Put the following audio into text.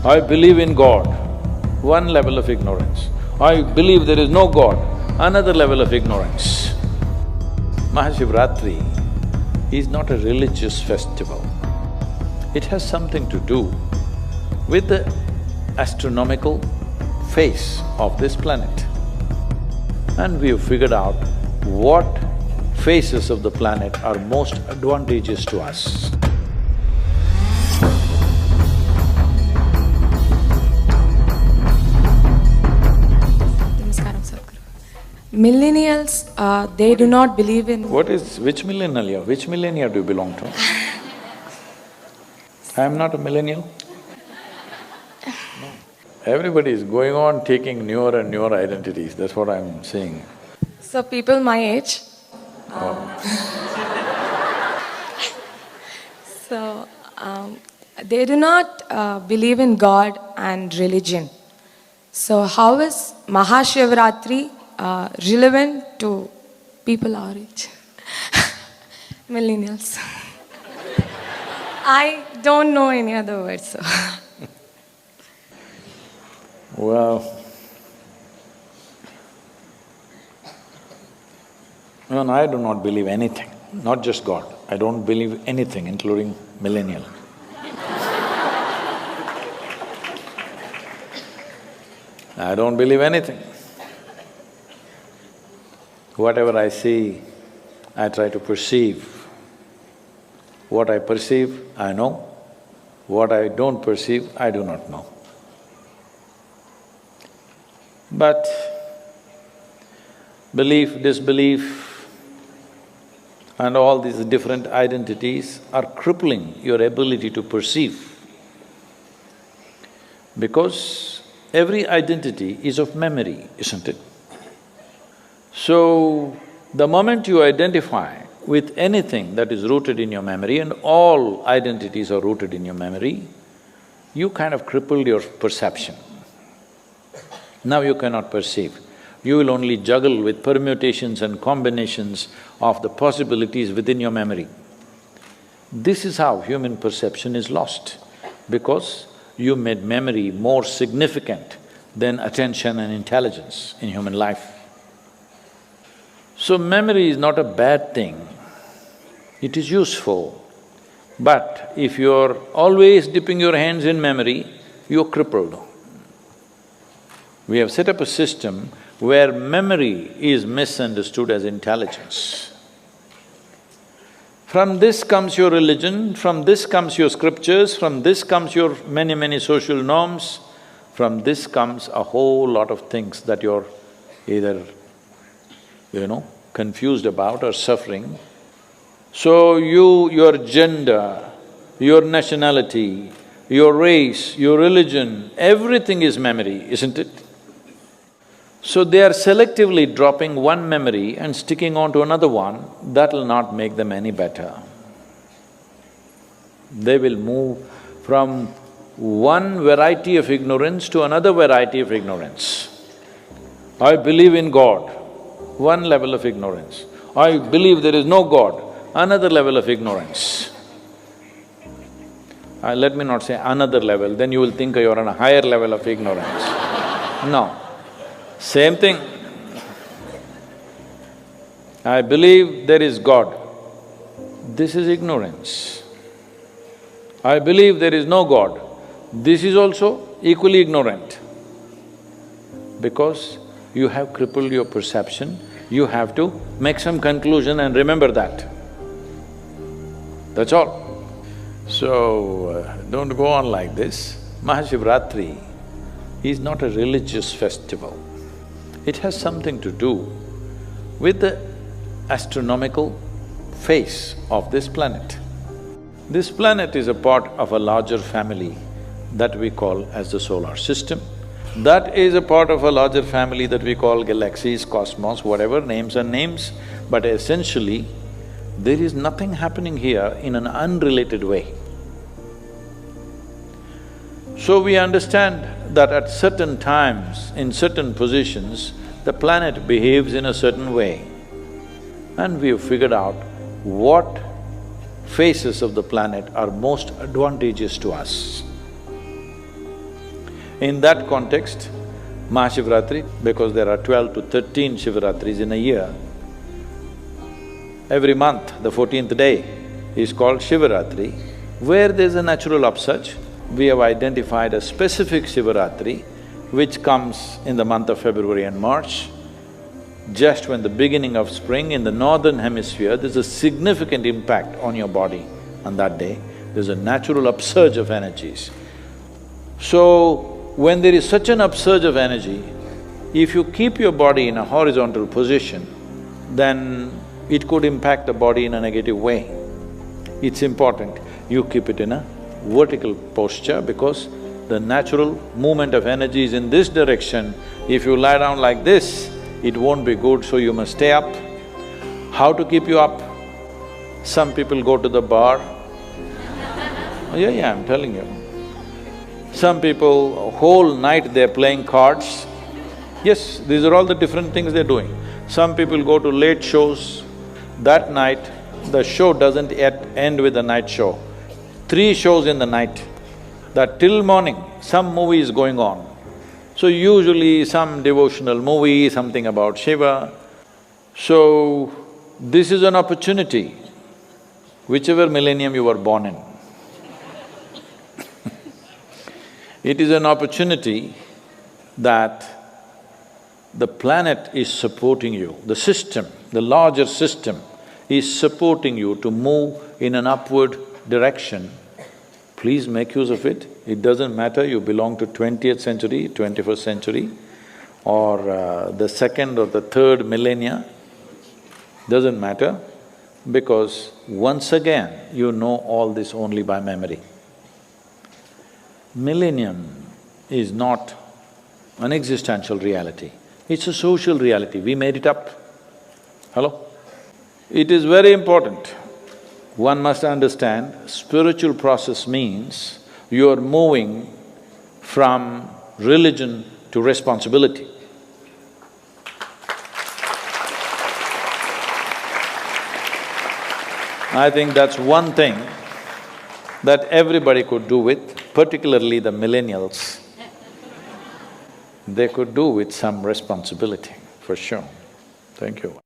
I believe in God, one level of ignorance. I believe there is no God, another level of ignorance. MahaShivRatri is not a religious festival. It has something to do with the astronomical phase of this planet. And we've figured out what phases of the planet are most advantageous to us. Namaskaram, Sadhguru. Millennials, they do not believe in… Which millennial? Which millennia do you belong to? I am not a millennial. No. Everybody is going on taking newer and newer identities, that's what I'm saying. So people my age… So, they do not believe in God and religion. So how is MahaShivRatri relevant to people our age? Millennials. I don't know any other words, so… Well, no, I do not believe anything, not just God. I don't believe anything, including millennial. I don't believe anything. Whatever I see, I try to perceive. What I perceive, I know. What I don't perceive, I do not know. But belief, disbelief, and all these different identities are crippling your ability to perceive. Because every identity is of memory, isn't it? So, the moment you identify with anything that is rooted in your memory, and all identities are rooted in your memory, you kind of crippled your perception. Now you cannot perceive. You will only juggle with permutations and combinations of the possibilities within your memory. This is how human perception is lost, because you made memory more significant than attention and intelligence in human life. So memory is not a bad thing, it is useful. But if you're always dipping your hands in memory, you're crippled. We have set up a system where memory is misunderstood as intelligence. From this comes your religion, from this comes your scriptures, from this comes your many social norms, from this comes a whole lot of things that you're either, confused about or suffering. So your gender, your nationality, your race, your religion, everything is memory, isn't it? So they are selectively dropping one memory and sticking on to another one, that'll not make them any better. They will move from one variety of ignorance to another variety of ignorance. I believe in God, one level of ignorance. I believe there is no God, another level of ignorance. Let me not say another level, then you will think you're on a higher level of ignorance. No. Same thing. I believe there is God. This is ignorance. I believe there is no God. This is also equally ignorant. Because you have crippled your perception, you have to make some conclusion and remember that. That's all. So, don't go on like this. MahaShivRatri is not a religious festival. It has something to do with the astronomical phase of this planet. This planet is a part of a larger family that we call as the solar system. That is a part of a larger family that we call galaxies, cosmos, whatever, names and names, but essentially, there is nothing happening here in an unrelated way. So we understand that at certain times, in certain positions, the planet behaves in a certain way. And we have figured out what phases of the planet are most advantageous to us. In that context, MahaShivRatri, because there are 12 to 13 Shivratris in a year, every month, the 14th day is called Shivaratri. Where there's a natural upsurge, we have identified a specific Shivaratri which comes in the month of February and March. Just when the beginning of spring in the northern hemisphere, there's a significant impact on your body on that day. There's a natural upsurge of energies. So, when there is such an upsurge of energy, if you keep your body in a horizontal position, then it could impact the body in a negative way. It's important you keep it in a vertical posture because the natural movement of energy is in this direction. If you lie down like this, it won't be good, so you must stay up. How to keep you up? Some people go to the bar. Yeah, I'm telling you. Some people, whole night they're playing cards. Yes, these are all the different things they're doing. Some people go to late shows. That night, the show doesn't yet end with the night show. 3 shows in the night, that till morning, some movie is going on. So usually some devotional movie, something about Shiva. So, this is an opportunity, whichever millennium you were born in. It is an opportunity that the planet is supporting you, the system, the larger system is supporting you to move in an upward direction. Please make use of it. It doesn't matter you belong to 20th century, 21st century or the second or the third millennia, doesn't matter because once again you know all this only by memory. Millennium is not an existential reality, it's a social reality, we made it up. Hello? It is very important. One must understand, spiritual process means you are moving from religion to responsibility. I think that's one thing that everybody could do with, particularly the millennials. They could do with some responsibility, for sure. Thank you.